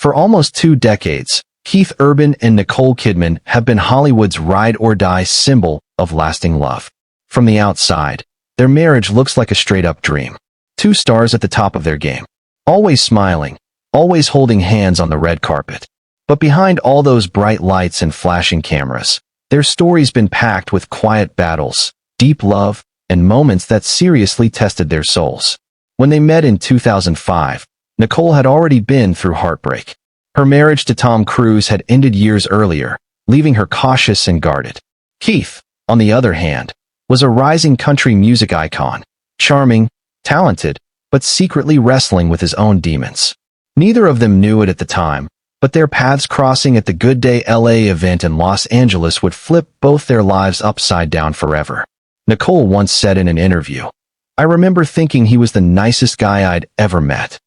For almost 2 decades, Keith Urban and Nicole Kidman have been Hollywood's ride-or-die symbol of lasting love. From the outside, their marriage looks like a straight-up dream. Two stars at the top of their game. Always smiling, always holding hands on the red carpet. But behind all those bright lights and flashing cameras, their story's been packed with quiet battles, deep love, and moments that seriously tested their souls. When they met in 2005, Nicole had already been through heartbreak. Her marriage to Tom Cruise had ended years earlier, leaving her cautious and guarded. Keith, on the other hand, was a rising country music icon, charming, talented, but secretly wrestling with his own demons. Neither of them knew it at the time, but their paths crossing at the Good Day LA event in Los Angeles would flip both their lives upside down forever. Nicole once said in an interview, "I remember thinking he was the nicest guy I'd ever met."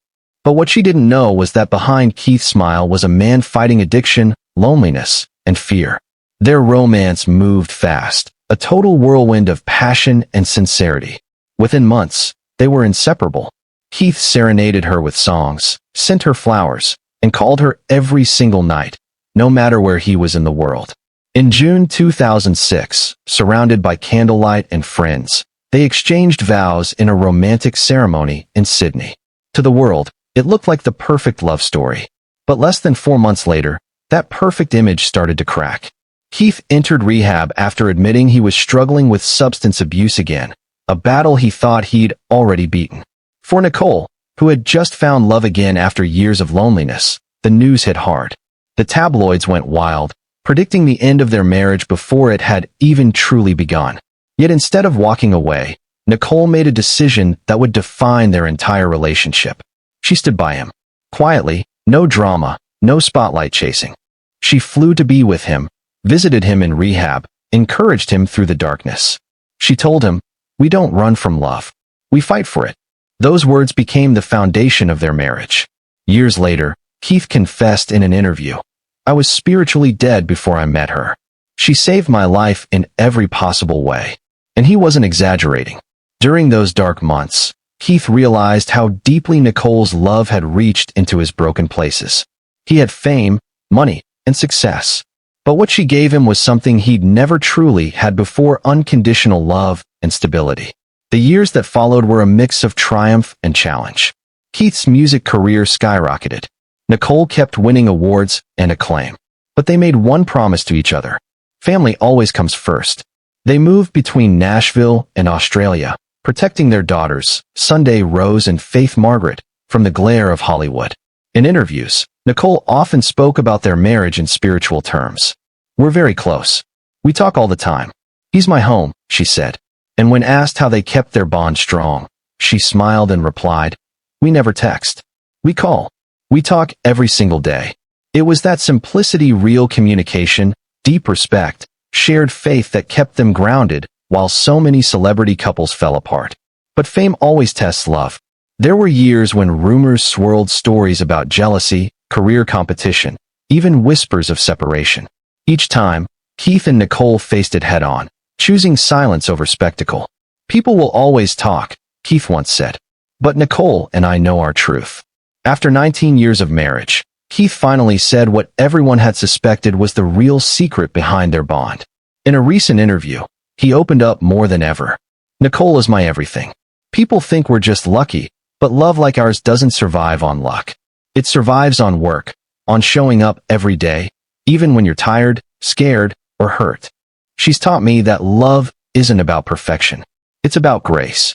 But what she didn't know was that behind Keith's smile was a man fighting addiction, loneliness, and fear. Their romance moved fast, a total whirlwind of passion and sincerity. Within months, they were inseparable. Keith serenaded her with songs, sent her flowers, and called her every single night, no matter where he was in the world. In June 2006, surrounded by candlelight and friends, they exchanged vows in a romantic ceremony in Sydney. To the world, it looked like the perfect love story. But less than 4 months later, that perfect image started to crack. Keith entered rehab after admitting he was struggling with substance abuse again, a battle he thought he'd already beaten. For Nicole, who had just found love again after years of loneliness, the news hit hard. The tabloids went wild, predicting the end of their marriage before it had even truly begun. Yet instead of walking away, Nicole made a decision that would define their entire relationship. She stood by him. Quietly, no drama, no spotlight chasing. She flew to be with him, visited him in rehab, encouraged him through the darkness. She told him, "We don't run from love. We fight for it." Those words became the foundation of their marriage. Years later, Keith confessed in an interview, "I was spiritually dead before I met her. She saved my life in every possible way." And he wasn't exaggerating. During those dark months, Keith realized how deeply Nicole's love had reached into his broken places. He had fame, money, and success. But what she gave him was something he'd never truly had before: unconditional love and stability. The years that followed were a mix of triumph and challenge. Keith's music career skyrocketed. Nicole kept winning awards and acclaim. But they made one promise to each other. Family always comes first. They moved between Nashville and Australia, protecting their daughters, Sunday Rose and Faith Margaret, from the glare of Hollywood. In interviews, Nicole often spoke about their marriage in spiritual terms. "We're very close. We talk all the time. He's my home," she said. And when asked how they kept their bond strong, she smiled and replied, "We never text. We call. We talk every single day." It was that simplicity, real communication, deep respect, shared faith that kept them grounded while so many celebrity couples fell apart. But fame always tests love. There were years when rumors swirled, stories about jealousy, career competition, even whispers of separation. Each time, Keith and Nicole faced it head-on, choosing silence over spectacle. "People will always talk," Keith once said. "But Nicole and I know our truth." After 19 years of marriage, Keith finally said what everyone had suspected was the real secret behind their bond. In a recent interview, he opened up more than ever. "Nicole is my everything. People think we're just lucky, but love like ours doesn't survive on luck. It survives on work, on showing up every day, even when you're tired, scared, or hurt. She's taught me that love isn't about perfection. It's about grace."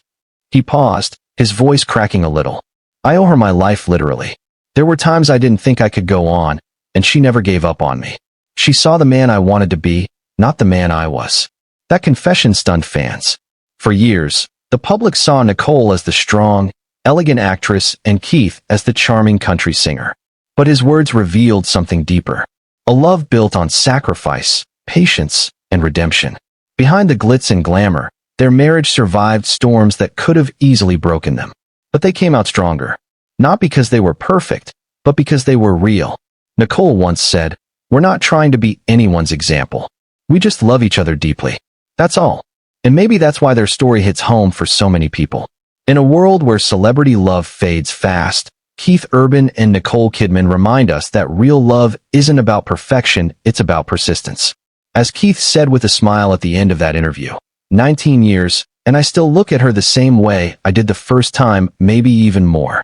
He paused, his voice cracking a little. "I owe her my life, literally. There were times I didn't think I could go on, and she never gave up on me. She saw the man I wanted to be, not the man I was." That confession stunned fans. For years, the public saw Nicole as the strong, elegant actress and Keith as the charming country singer. But his words revealed something deeper. A love built on sacrifice, patience, and redemption. Behind the glitz and glamour, their marriage survived storms that could have easily broken them. But they came out stronger. Not because they were perfect, but because they were real. Nicole once said, "We're not trying to be anyone's example. We just love each other deeply. That's all." And maybe that's why their story hits home for so many people. In a world where celebrity love fades fast, Keith Urban and Nicole Kidman remind us that real love isn't about perfection, it's about persistence. As Keith said with a smile at the end of that interview, 19 years, and I still look at her the same way I did the first time, maybe even more.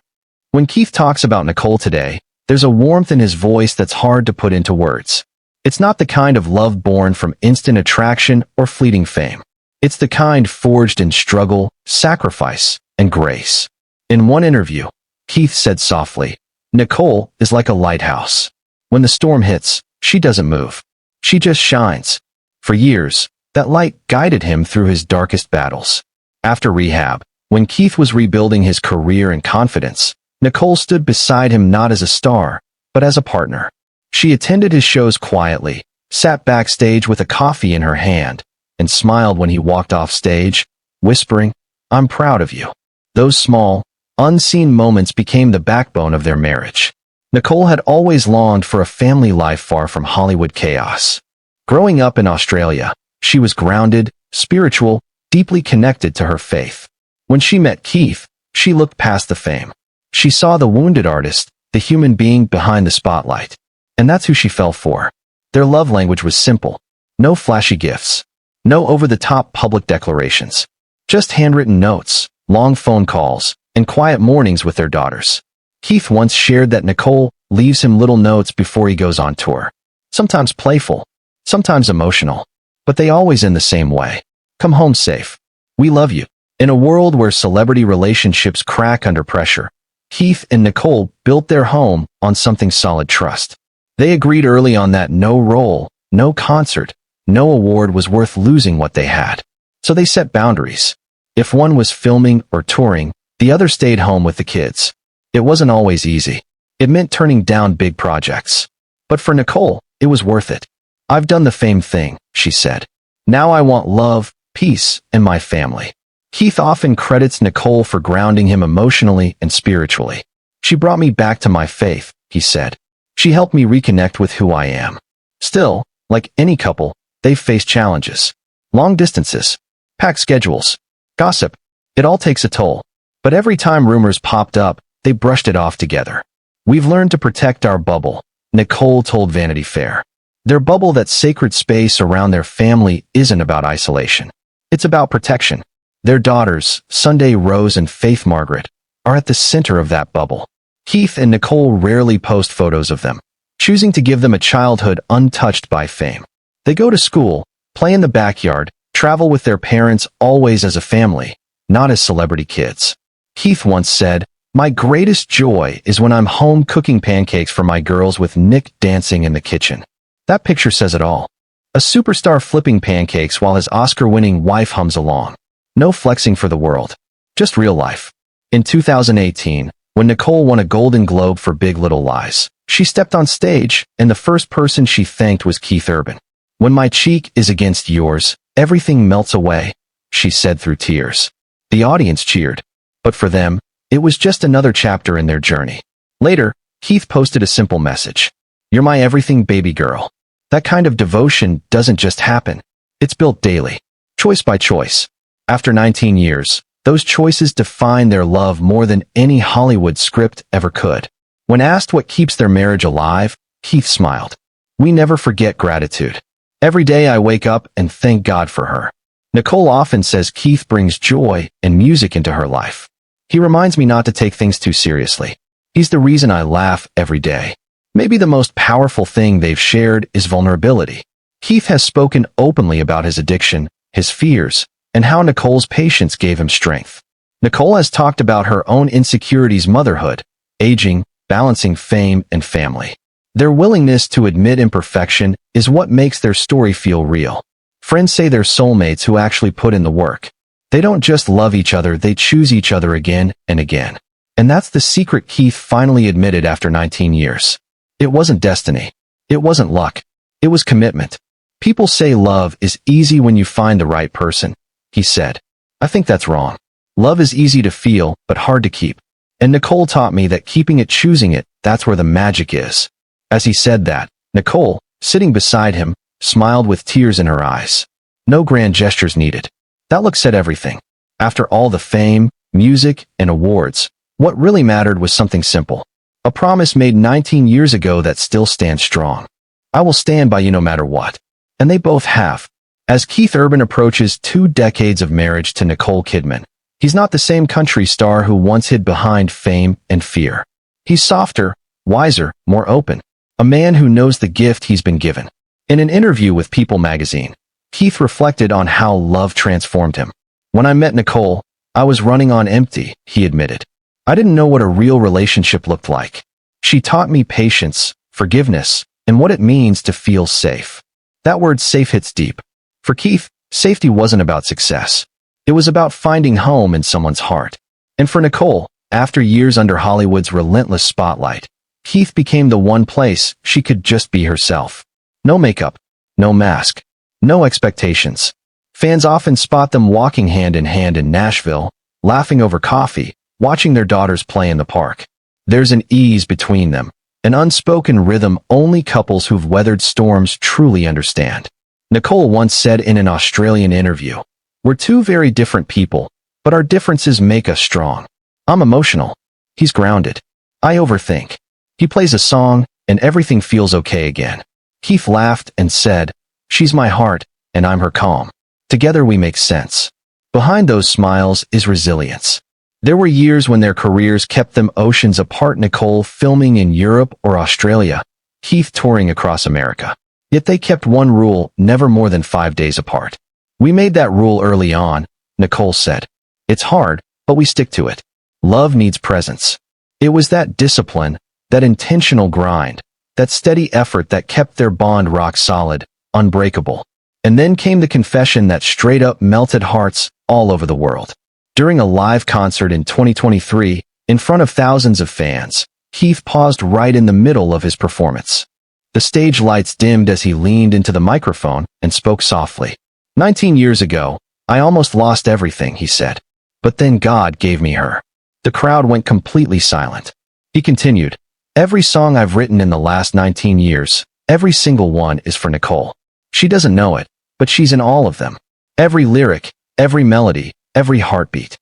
When Keith talks about Nicole today, there's a warmth in his voice that's hard to put into words. It's not the kind of love born from instant attraction or fleeting fame. It's the kind forged in struggle, sacrifice, and grace. In one interview, Keith said softly, "Nicole is like a lighthouse. When the storm hits, she doesn't move. She just shines." For years, that light guided him through his darkest battles. After rehab, when Keith was rebuilding his career and confidence, Nicole stood beside him not as a star, but as a partner. She attended his shows quietly, sat backstage with a coffee in her hand, and smiled when he walked off stage, whispering, "I'm proud of you." Those small, unseen moments became the backbone of their marriage. Nicole had always longed for a family life far from Hollywood chaos. Growing up in Australia, she was grounded, spiritual, deeply connected to her faith. When she met Keith, she looked past the fame. She saw the wounded artist, the human being behind the spotlight. And that's who she fell for. Their love language was simple. No flashy gifts. No over-the-top public declarations. Just handwritten notes, long phone calls, and quiet mornings with their daughters. Keith once shared that Nicole leaves him little notes before he goes on tour. Sometimes playful, sometimes emotional, but they always end the same way. "Come home safe. We love you." In a world where celebrity relationships crack under pressure, Keith and Nicole built their home on something solid: trust. They agreed early on that no role, no concert, no award was worth losing what they had. So they set boundaries. If one was filming or touring, the other stayed home with the kids. It wasn't always easy. It meant turning down big projects. But for Nicole, it was worth it. "I've done the fame thing," she said. "Now I want love, peace, and my family." Keith often credits Nicole for grounding him emotionally and spiritually. "She brought me back to my faith," he said. "She helped me reconnect with who I am." Still, like any couple, they've faced challenges. Long distances, packed schedules, gossip. It all takes a toll. But every time rumors popped up, they brushed it off together. "We've learned to protect our bubble," Nicole told Vanity Fair. Their bubble, that sacred space around their family, isn't about isolation. It's about protection. Their daughters, Sunday Rose and Faith Margaret, are at the center of that bubble. Keith and Nicole rarely post photos of them, choosing to give them a childhood untouched by fame. They go to school, play in the backyard, travel with their parents, always as a family, not as celebrity kids. Keith once said, "My greatest joy is when I'm home cooking pancakes for my girls with Nick dancing in the kitchen." That picture says it all. A superstar flipping pancakes while his Oscar-winning wife hums along. No flexing for the world. Just real life. In 2018, when Nicole won a Golden Globe for Big Little Lies, she stepped on stage, and the first person she thanked was Keith Urban. "When my cheek is against yours, everything melts away," she said through tears. The audience cheered. But for them, it was just another chapter in their journey. Later, Keith posted a simple message. "You're my everything, baby girl." That kind of devotion doesn't just happen. It's built daily, choice by choice. After 19 years, those choices define their love more than any Hollywood script ever could. When asked what keeps their marriage alive, Keith smiled. "We never forget gratitude. Every day I wake up and thank God for her." Nicole often says Keith brings joy and music into her life. "He reminds me not to take things too seriously. He's the reason I laugh every day." Maybe the most powerful thing they've shared is vulnerability. Keith has spoken openly about his addiction, his fears, and how Nicole's patience gave him strength. Nicole has talked about her own insecurities: motherhood, aging, balancing fame and family. Their willingness to admit imperfection is what makes their story feel real. Friends say they're soulmates who actually put in the work. They don't just love each other, they choose each other again and again. And that's the secret Keith finally admitted after 19 years. It wasn't destiny. It wasn't luck. It was commitment. "People say love is easy when you find the right person," he said. "I think that's wrong. Love is easy to feel, but hard to keep. And Nicole taught me that keeping it, choosing it, that's where the magic is." As he said that, Nicole, sitting beside him, smiled with tears in her eyes. No grand gestures needed. That look said everything. After all the fame, music, and awards, what really mattered was something simple: A promise made 19 years ago that still stands strong. I will stand by you no matter what. And they both have. As Keith Urban approaches 2 decades of marriage to Nicole Kidman, he's not the same country star who once hid behind fame and fear. He's softer, wiser, more open. A man who knows the gift he's been given. In an interview with People magazine, Keith reflected on how love transformed him. When I met Nicole, I was running on empty, he admitted. I didn't know what a real relationship looked like. She taught me patience, forgiveness, and what it means to feel safe. That word safe hits deep. For Keith, safety wasn't about success. It was about finding home in someone's heart. And for Nicole, after years under Hollywood's relentless spotlight, Keith became the one place she could just be herself. No makeup, no mask, no expectations. Fans often spot them walking hand in hand in Nashville, laughing over coffee, watching their daughters play in the park. There's an ease between them, an unspoken rhythm only couples who've weathered storms truly understand. Nicole once said in an Australian interview, "We're two very different people, but our differences make us strong. I'm emotional. He's grounded. I overthink. He plays a song, and everything feels okay again." Keith laughed and said, "She's my heart, and I'm her calm. Together we make sense." Behind those smiles is resilience. There were years when their careers kept them oceans apart, Nicole filming in Europe or Australia, Keith touring across America. Yet they kept one rule, never more than 5 days apart. "We made that rule early on," Nicole said. "It's hard, but we stick to it. Love needs presence." It was that discipline, that intentional grind, that steady effort that kept their bond rock solid, unbreakable. And then came the confession that straight up melted hearts all over the world. During a live concert in 2023, in front of thousands of fans, Keith paused right in the middle of his performance. The stage lights dimmed as he leaned into the microphone and spoke softly. 19 years ago, I almost lost everything, he said. But then God gave me her. The crowd went completely silent. He continued, "Every song I've written in the last 19 years, every single one is for Nicole. She doesn't know it, but she's in all of them. Every lyric, every melody, every heartbeat."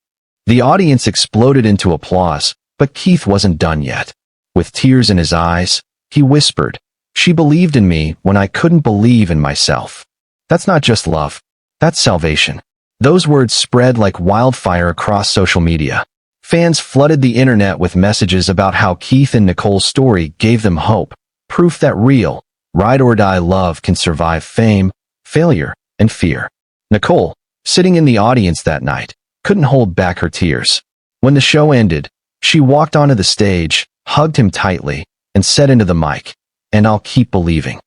The audience exploded into applause, but Keith wasn't done yet. With tears in his eyes, he whispered, "She believed in me when I couldn't believe in myself." That's not just love. That's salvation. Those words spread like wildfire across social media. Fans flooded the internet with messages about how Keith and Nicole's story gave them hope, proof that real, ride-or-die love can survive fame, failure, and fear. Nicole, sitting in the audience that night, couldn't hold back her tears. When the show ended, she walked onto the stage, hugged him tightly, and said into the mic, "And I'll keep believing."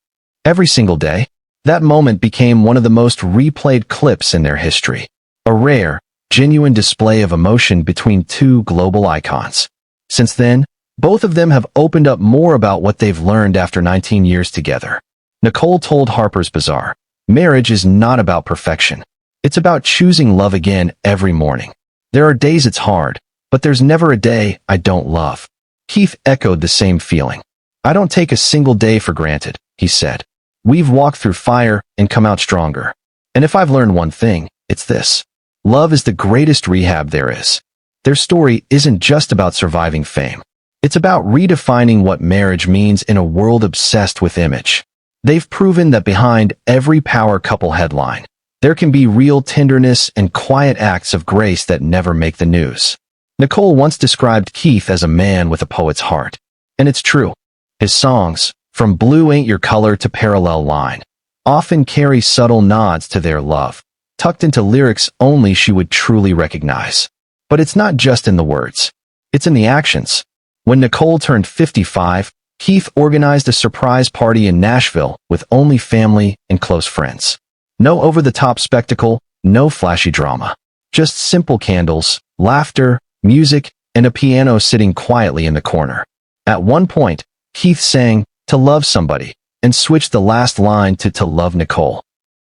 Every single day, that moment became one of the most replayed clips in their history. A rare, genuine display of emotion between two global icons. Since then, both of them have opened up more about what they've learned after 19 years together. Nicole told Harper's Bazaar, "Marriage is not about perfection. It's about choosing love again every morning. There are days it's hard, but there's never a day I don't love." Keith echoed the same feeling. "I don't take a single day for granted," he said. "We've walked through fire and come out stronger. And if I've learned one thing, it's this. Love is the greatest rehab there is." Their story isn't just about surviving fame. It's about redefining what marriage means in a world obsessed with image. They've proven that behind every power couple headline, there can be real tenderness and quiet acts of grace that never make the news. Nicole once described Keith as a man with a poet's heart. And it's true. His songs, from Blue Ain't Your Color to Parallel Line, often carry subtle nods to their love, tucked into lyrics only she would truly recognize. But it's not just in the words. It's in the actions. When Nicole turned 55, Keith organized a surprise party in Nashville with only family and close friends. No over-the-top spectacle, no flashy drama. Just simple candles, laughter, music, and a piano sitting quietly in the corner. At one point, Keith sang, "To Love Somebody," and switched the last line to love Nicole.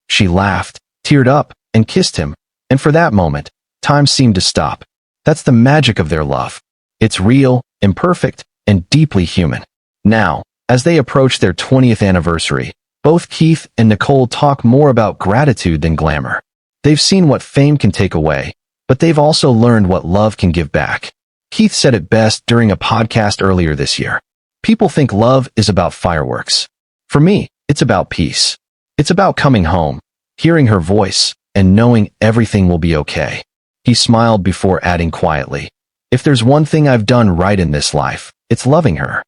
She laughed, teared up, and kissed him, and for that moment, time seemed to stop. That's the magic of their love. It's real, imperfect, and deeply human. Now, as they approach their 20th anniversary, both Keith and Nicole talk more about gratitude than glamour. They've seen what fame can take away, but they've also learned what love can give back. Keith said it best during a podcast earlier this year. People think love is about fireworks. For me, it's about peace. It's about coming home, hearing her voice, and knowing everything will be okay. He smiled before adding quietly, "If there's one thing I've done right in this life, it's loving her."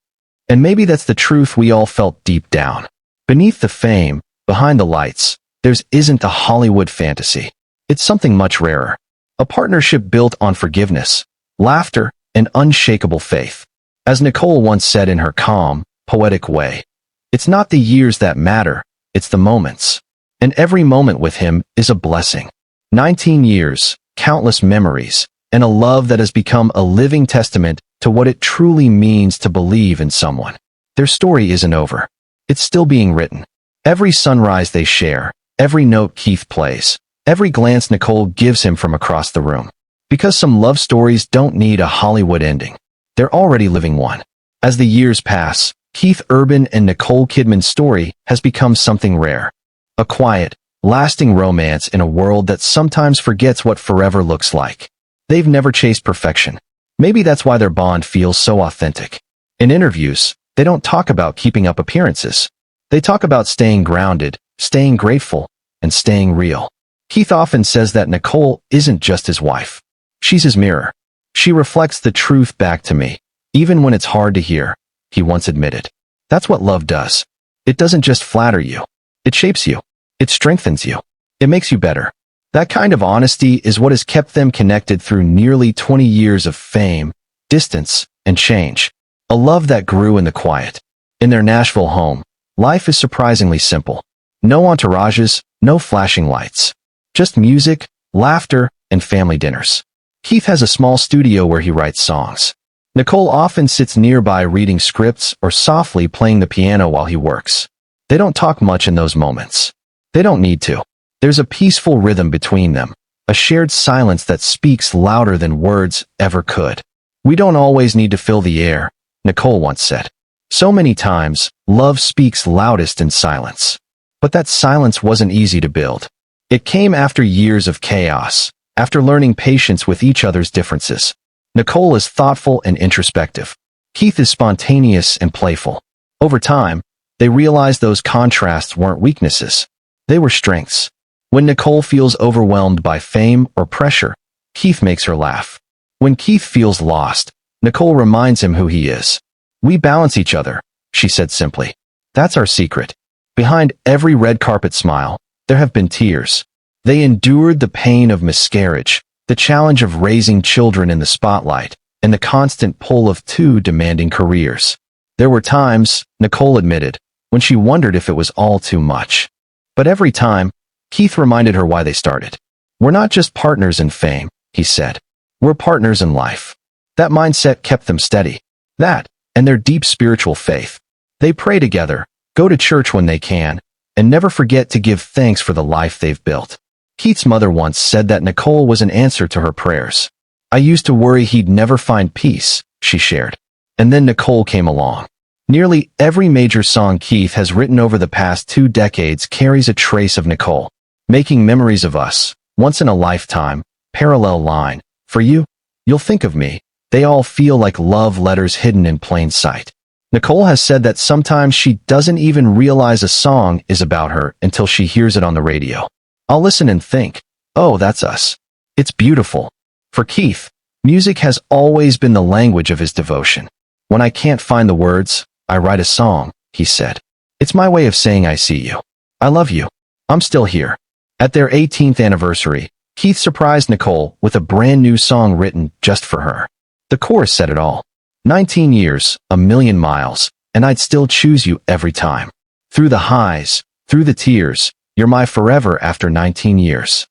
And maybe that's the truth we all felt deep down. Beneath the fame, behind the lights, there isn't a Hollywood fantasy. It's something much rarer. A partnership built on forgiveness, laughter, and unshakable faith. As Nicole once said in her calm, poetic way, "It's not the years that matter, it's the moments." And every moment with him is a blessing. 19 years, countless memories, and a love that has become a living testament to what it truly means to believe in someone. Their story isn't over. It's still being written. Every sunrise they share, every note Keith plays, every glance Nicole gives him from across the room. Because some love stories don't need a Hollywood ending. They're already living one. As the years pass, Keith Urban and Nicole Kidman's story has become something rare. A quiet, lasting romance in a world that sometimes forgets what forever looks like. They've never chased perfection. Maybe that's why their bond feels so authentic. In interviews, they don't talk about keeping up appearances. They talk about staying grounded, staying grateful, and staying real. Keith often says that Nicole isn't just his wife. She's his mirror. "She reflects the truth back to me, even when it's hard to hear," he once admitted. That's what love does. It doesn't just flatter you. It shapes you. It strengthens you. It makes you better. That kind of honesty is what has kept them connected through nearly 20 years of fame, distance, and change. A love that grew in the quiet. In their Nashville home, life is surprisingly simple. No entourages, no flashing lights. Just music, laughter, and family dinners. Keith has a small studio where he writes songs. Nicole often sits nearby reading scripts or softly playing the piano while he works. They don't talk much in those moments. They don't need to. There's a peaceful rhythm between them, a shared silence that speaks louder than words ever could. "We don't always need to fill the air," Nicole once said. So many times, love speaks loudest in silence. But that silence wasn't easy to build. It came after years of chaos, after learning patience with each other's differences. Nicole is thoughtful and introspective. Keith is spontaneous and playful. Over time, they realized those contrasts weren't weaknesses. They were strengths. When Nicole feels overwhelmed by fame or pressure, Keith makes her laugh. When Keith feels lost, Nicole reminds him who he is. "We balance each other," she said simply. "That's our secret." Behind every red carpet smile, there have been tears. They endured the pain of miscarriage, the challenge of raising children in the spotlight, and the constant pull of two demanding careers. There were times, Nicole admitted, when she wondered if it was all too much. But every time, Keith reminded her why they started. "We're not just partners in fame," he said. "We're partners in life." That mindset kept them steady. That, and their deep spiritual faith. They pray together, go to church when they can, and never forget to give thanks for the life they've built. Keith's mother once said that Nicole was an answer to her prayers. "I used to worry he'd never find peace," she shared. And then Nicole came along. Nearly every major song Keith has written over the past 2 decades carries a trace of Nicole. "Making Memories of Us," "Once in a Lifetime," "Parallel Line," "For You," "You'll Think of Me," they all feel like love letters hidden in plain sight. Nicole has said that sometimes she doesn't even realize a song is about her until she hears it on the radio. "I'll listen and think, oh, that's us." It's beautiful. For Keith, music has always been the language of his devotion. "When I can't find the words, I write a song," he said. "It's my way of saying I see you. I love you. I'm still here." At their 18th anniversary, Keith surprised Nicole with a brand new song written just for her. The chorus said it all. 19 years, a million miles, and I'd still choose you every time. Through the highs, through the tears, you're my forever after 19 years.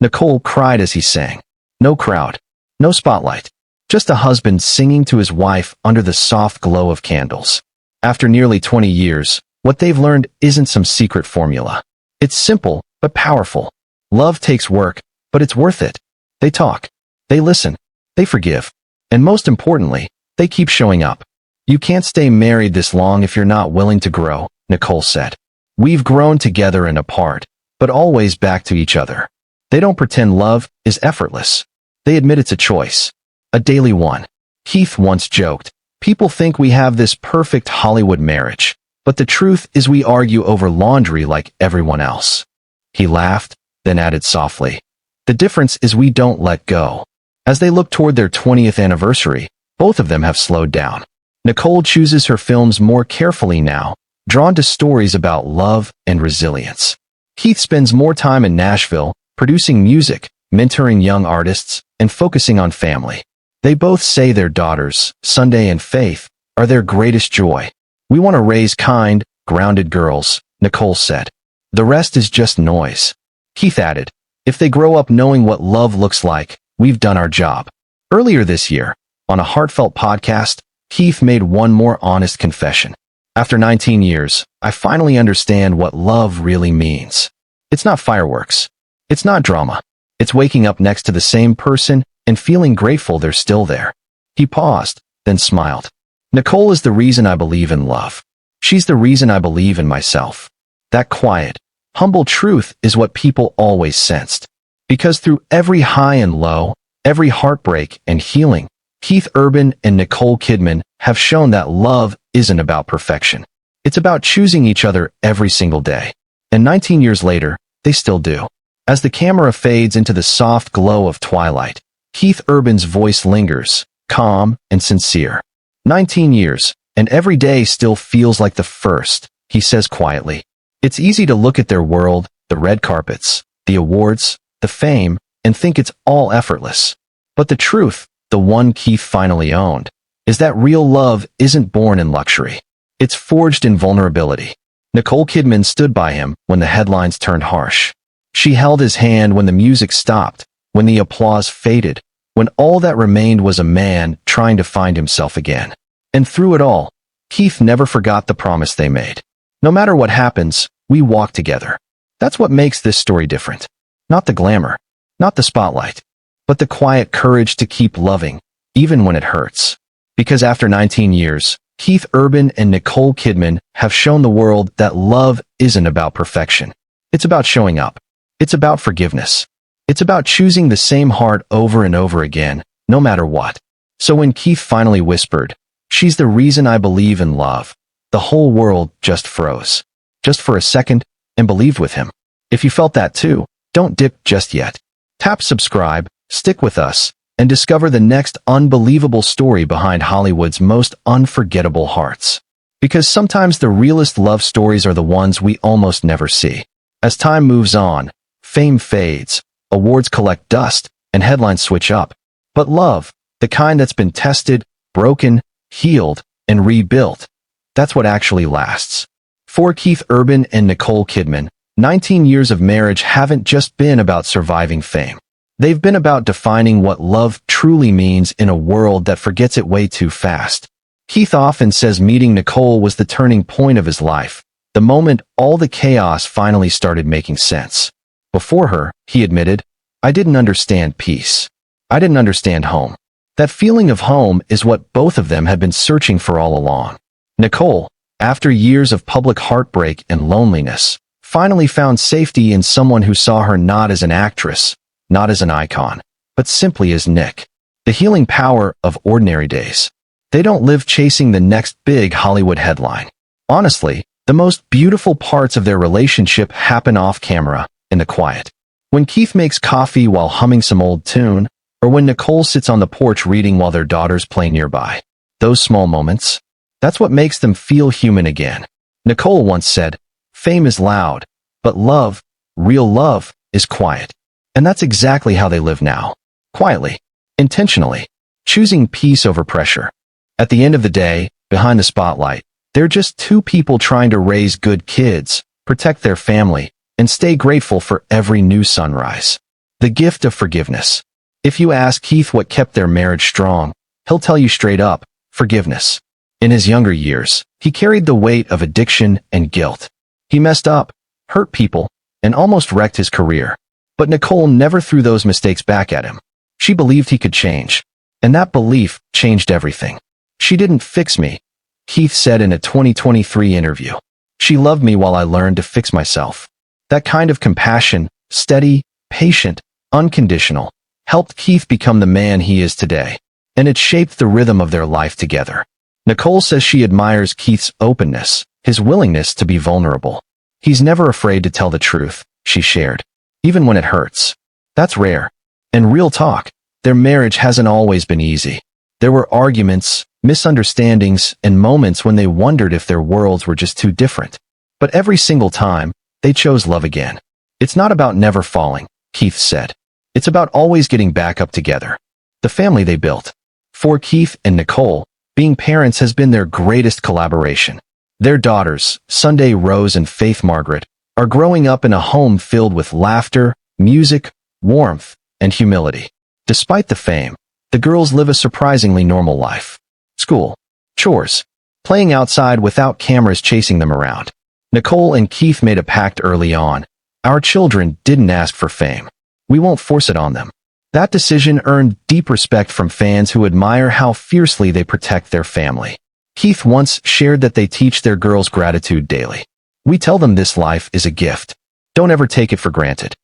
Nicole cried as he sang. No crowd, no spotlight, just a husband singing to his wife under the soft glow of candles. After nearly 20 years, what they've learned isn't some secret formula. It's simple, but powerful. Love takes work, but it's worth it. They talk, they listen, they forgive, and most importantly, they keep showing up. "You can't stay married this long if you're not willing to grow," Nicole said. "We've grown together and apart, but always back to each other." They don't pretend love is effortless. They admit it's a choice, a daily one. Keith once joked, "People think we have this perfect Hollywood marriage, but the truth is we argue over laundry like everyone else." He laughed, then added softly, "The difference is we don't let go." As they look toward their 20th anniversary, both of them have slowed down. Nicole chooses her films more carefully now, drawn to stories about love and resilience. Keith spends more time in Nashville, producing music, mentoring young artists, and focusing on family. They both say their daughters, Sunday and Faith, are their greatest joy. "We want to raise kind, grounded girls," Nicole said. "The rest is just noise." Keith added, "If they grow up knowing what love looks like, we've done our job." Earlier this year, on a heartfelt podcast, Keith made one more honest confession. "After 19 years, I finally understand what love really means. It's not fireworks. It's not drama. It's waking up next to the same person and feeling grateful they're still there." He paused, then smiled. "Nicole is the reason I believe in love. She's the reason I believe in myself." That quiet, humble truth is what people always sensed. Because through every high and low, every heartbreak and healing, Keith Urban and Nicole Kidman have shown that love isn't about perfection. It's about choosing each other every single day. And 19 years later, they still do. As the camera fades into the soft glow of twilight, Keith Urban's voice lingers, calm and sincere. 19 years, and every day still feels like the first, he says quietly. It's easy to look at their world, the red carpets, the awards, the fame, and think it's all effortless. But the truth, the one Keith finally owned, is that real love isn't born in luxury. It's forged in vulnerability. Nicole Kidman stood by him when the headlines turned harsh. She held his hand when the music stopped, when the applause faded, when all that remained was a man trying to find himself again. And through it all, Keith never forgot the promise they made. "No matter what happens, we walk together." That's what makes this story different. Not the glamour, not the spotlight, but the quiet courage to keep loving, even when it hurts. Because after 19 years, Keith Urban and Nicole Kidman have shown the world that love isn't about perfection. It's about showing up. It's about forgiveness. It's about choosing the same heart over and over again, no matter what. So when Keith finally whispered, "She's the reason I believe in love," the whole world just froze. Just for a second, and believed with him. If you felt that too, don't dip just yet. Tap subscribe, stick with us, and discover the next unbelievable story behind Hollywood's most unforgettable hearts. Because sometimes the realest love stories are the ones we almost never see. As time moves on, fame fades, awards collect dust, and headlines switch up. But love, the kind that's been tested, broken, healed, and rebuilt, that's what actually lasts. For Keith Urban and Nicole Kidman, 19 years of marriage haven't just been about surviving fame. They've been about defining what love truly means in a world that forgets it way too fast. Keith often says meeting Nicole was the turning point of his life, the moment all the chaos finally started making sense. Before her, he admitted, "I didn't understand peace. I didn't understand home." That feeling of home is what both of them had been searching for all along. Nicole, after years of public heartbreak and loneliness, finally found safety in someone who saw her not as an actress, not as an icon, but simply as Nick. The healing power of ordinary days. They don't live chasing the next big Hollywood headline. Honestly, the most beautiful parts of their relationship happen off camera, in the quiet. When Keith makes coffee while humming some old tune, or when Nicole sits on the porch reading while their daughters play nearby. Those small moments, that's what makes them feel human again. Nicole once said, "Fame is loud, but love, real love, is quiet." And that's exactly how they live now. Quietly, intentionally, choosing peace over pressure. At the end of the day, behind the spotlight, they're just two people trying to raise good kids, protect their family, and stay grateful for every new sunrise. The gift of forgiveness. If you ask Keith what kept their marriage strong, he'll tell you straight up, forgiveness. In his younger years, he carried the weight of addiction and guilt. He messed up, hurt people, and almost wrecked his career. But Nicole never threw those mistakes back at him. She believed he could change. And that belief changed everything. "She didn't fix me," Keith said in a 2023 interview. "She loved me while I learned to fix myself." That kind of compassion, steady, patient, unconditional, helped Keith become the man he is today. and it shaped the rhythm of their life together. Nicole says she admires Keith's openness, his willingness to be vulnerable. He's never afraid to tell the truth, she shared, even when it hurts. That's rare. And real talk, their marriage hasn't always been easy. There were arguments, misunderstandings, and moments when they wondered if their worlds were just too different. But every single time, they chose love again. It's not about never falling, Keith said. It's about always getting back up together. The family they built. For Keith and Nicole, being parents has been their greatest collaboration. Their daughters, Sunday Rose and Faith Margaret, are growing up in a home filled with laughter, music, warmth, and humility. Despite the fame, the girls live a surprisingly normal life. School, chores, playing outside without cameras chasing them around. Nicole and Keith made a pact early on. Our children didn't ask for fame. We won't force it on them. That decision earned deep respect from fans who admire how fiercely they protect their family. Keith once shared that they teach their girls gratitude daily. We tell them this life is a gift. Don't ever take it for granted.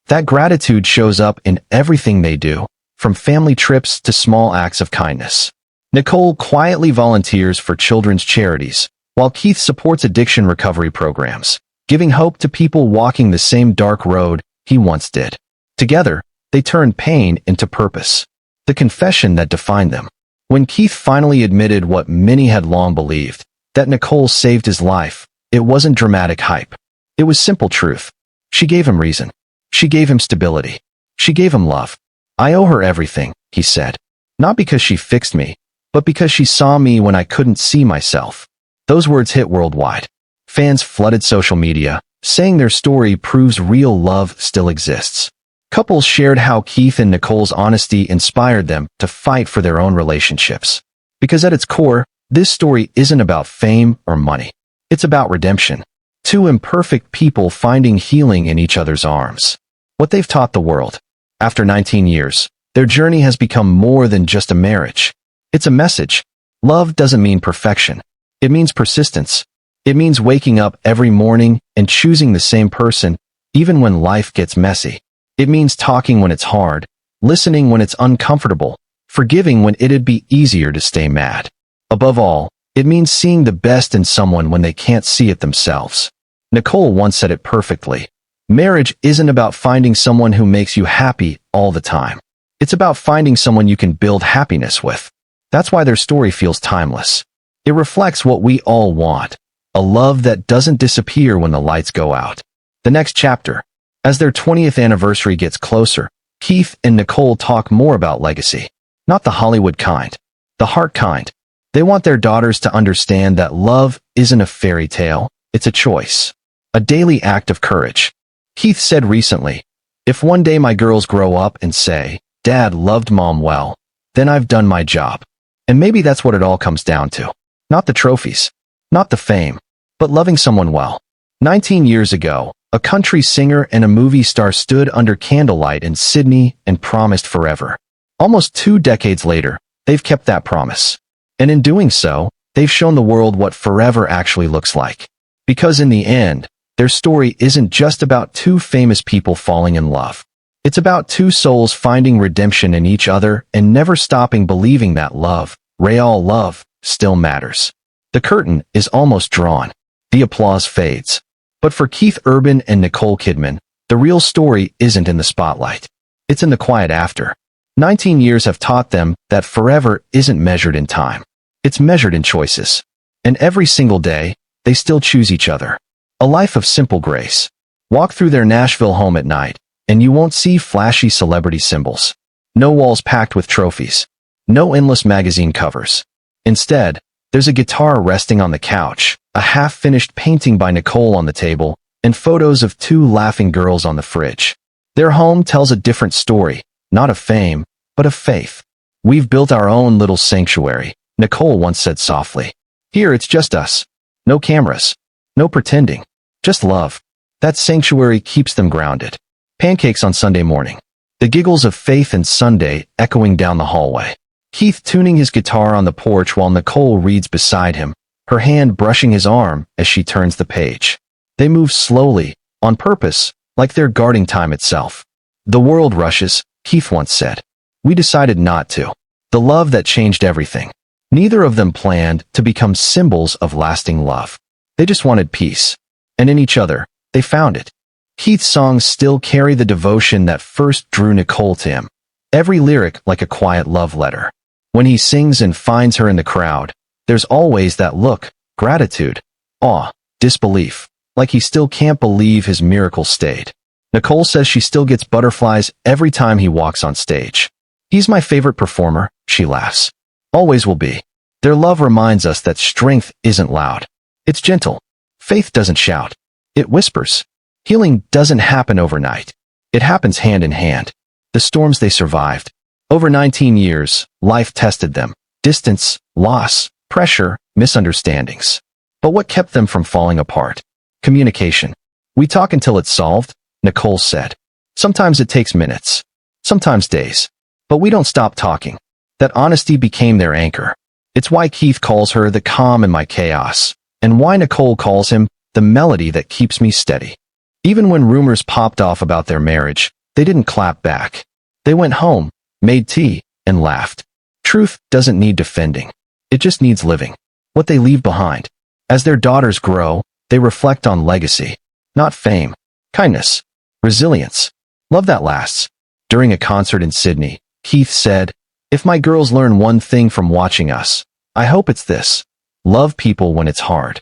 That gratitude shows up in everything they do, from family trips to small acts of kindness. Nicole quietly volunteers for children's charities, while Keith supports addiction recovery programs, giving hope to people walking the same dark road he once did. Together, they turn pain into purpose, the confession that defined them. When Keith finally admitted what many had long believed, that Nicole saved his life, it wasn't dramatic hype. It was simple truth. She gave him reason. She gave him stability. She gave him love. I owe her everything, he said. Not because she fixed me, but because she saw me when I couldn't see myself. Those words hit worldwide. Fans flooded social media, saying their story proves real love still exists. Couples shared how Keith and Nicole's honesty inspired them to fight for their own relationships. Because at its core, this story isn't about fame or money. It's about redemption. Two imperfect people finding healing in each other's arms. What they've taught the world. After 19 years, their journey has become more than just a marriage. It's a message. Love doesn't mean perfection. It means persistence. It means waking up every morning and choosing the same person, even when life gets messy. It means talking when it's hard, listening when it's uncomfortable, forgiving when it'd be easier to stay mad. Above all, it means seeing the best in someone when they can't see it themselves. Nicole once said it perfectly. Marriage isn't about finding someone who makes you happy all the time. It's about finding someone you can build happiness with. That's why their story feels timeless. It reflects what we all want, a love that doesn't disappear when the lights go out. The next chapter. As their 20th anniversary gets closer, Keith and Nicole talk more about legacy. Not the Hollywood kind, the heart kind. They want their daughters to understand that love isn't a fairy tale, it's a choice. A daily act of courage. Keith said recently, "If one day my girls grow up and say, 'Dad loved Mom well,' then I've done my job." And maybe that's what it all comes down to. Not the trophies, not the fame, but loving someone well. 19 years ago, a country singer and a movie star stood under candlelight in Sydney and promised forever. Almost 2 decades later, they've kept that promise. And in doing so, they've shown the world what forever actually looks like. Because in the end, their story isn't just about two famous people falling in love. It's about two souls finding redemption in each other and never stopping believing that love, real love, still matters. The curtain is almost drawn. The applause fades. But for Keith Urban and Nicole Kidman, the real story isn't in the spotlight. It's in the quiet after. 19 years have taught them that forever isn't measured in time. It's measured in choices. And every single day, they still choose each other. A life of simple grace. Walk through their Nashville home at night, and you won't see flashy celebrity symbols. No walls packed with trophies. No endless magazine covers. Instead, there's a guitar resting on the couch, a half-finished painting by Nicole on the table, and photos of two laughing girls on the fridge. Their home tells a different story, not of fame, but of faith. "We've built our own little sanctuary," Nicole once said softly. "Here it's just us. No cameras. No pretending. Just love." That sanctuary keeps them grounded. Pancakes on Sunday morning. The giggles of Faith and Sunday echoing down the hallway. Keith tuning his guitar on the porch while Nicole reads beside him, her hand brushing his arm as she turns the page. They move slowly, on purpose, like they're guarding time itself. "The world rushes," Keith once said. "We decided not to." The love that changed everything. Neither of them planned to become symbols of lasting love. They just wanted peace. And in each other, they found it. Keith's songs still carry the devotion that first drew Nicole to him. Every lyric like a quiet love letter. When he sings and finds her in the crowd, there's always that look, gratitude, awe, disbelief, like he still can't believe his miracle stayed. Nicole says she still gets butterflies every time he walks on stage. He's my favorite performer, she laughs. Always will be. Their love reminds us that strength isn't loud. It's gentle. Faith doesn't shout. It whispers. Healing doesn't happen overnight. It happens hand in hand. The storms they survived. Over 19 years, life tested them. Distance, loss, pressure, misunderstandings. But what kept them from falling apart? Communication. We talk until it's solved, Nicole said. Sometimes it takes minutes. Sometimes days. But we don't stop talking. That honesty became their anchor. It's why Keith calls her the calm in my chaos, and why Nicole calls him the melody that keeps me steady. Even when rumors popped off about their marriage, they didn't clap back. They went home, made tea, and laughed. Truth doesn't need defending. It just needs living. What they leave behind. As their daughters grow, they reflect on legacy, not fame, kindness, resilience, love that lasts. During a concert in Sydney, Keith said, "If my girls learn one thing from watching us, I hope it's this. Love people when it's hard."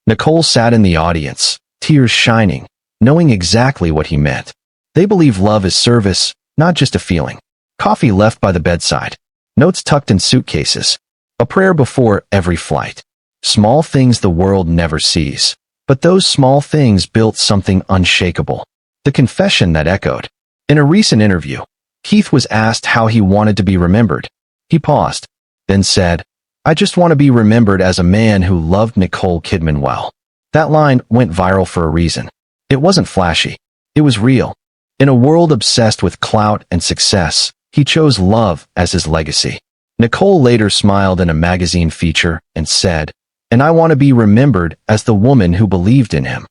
Nicole sat in the audience, tears shining, knowing exactly what he meant. They believe love is service, not just a feeling. Coffee left by the bedside. Notes tucked in suitcases. A prayer before every flight. Small things the world never sees. But those small things built something unshakable. The confession that echoed. In a recent interview, Keith was asked how he wanted to be remembered. He paused, then said, "I just want to be remembered as a man who loved Nicole Kidman well." That line went viral for a reason. It wasn't flashy. It was real. In a world obsessed with clout and success, he chose love as his legacy. Nicole later smiled in a magazine feature and said, "And I want to be remembered as the woman who believed in him."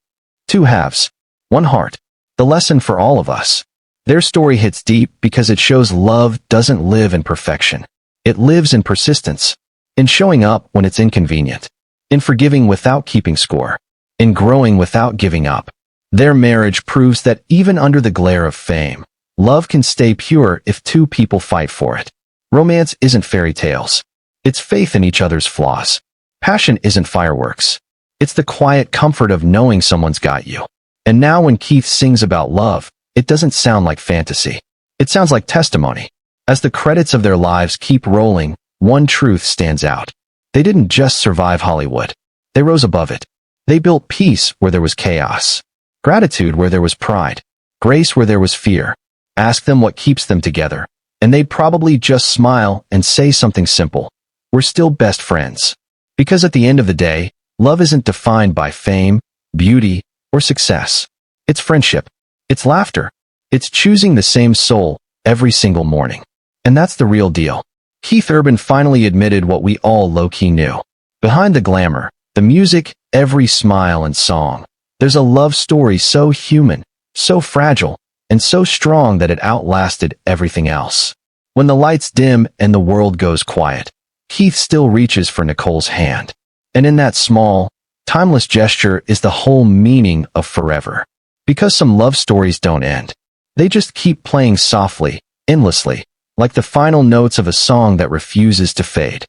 Two halves. One heart. The lesson for all of us. Their story hits deep because it shows love doesn't live in perfection. It lives in persistence. In showing up when it's inconvenient. In forgiving without keeping score. In growing without giving up. Their marriage proves that even under the glare of fame, love can stay pure if two people fight for it. Romance isn't fairy tales. It's faith in each other's flaws. Passion isn't fireworks. It's the quiet comfort of knowing someone's got you. And now when Keith sings about love, it doesn't sound like fantasy. It sounds like testimony. As the credits of their lives keep rolling, one truth stands out. They didn't just survive Hollywood. They rose above it. They built peace where there was chaos. Gratitude where there was pride. Grace where there was fear. Ask them what keeps them together, and they'd probably just smile and say something simple. We're still best friends. Because at the end of the day, love isn't defined by fame, beauty, or success. It's friendship. It's laughter. It's choosing the same soul every single morning. And that's the real deal. Keith Urban finally admitted what we all low-key knew. Behind the glamour, the music, every smile and song, there's a love story so human, so fragile, and so strong that it outlasted everything else. When the lights dim and the world goes quiet, Keith still reaches for Nicole's hand. And in that small, timeless gesture is the whole meaning of forever. Because some love stories don't end. They just keep playing softly, endlessly, like the final notes of a song that refuses to fade.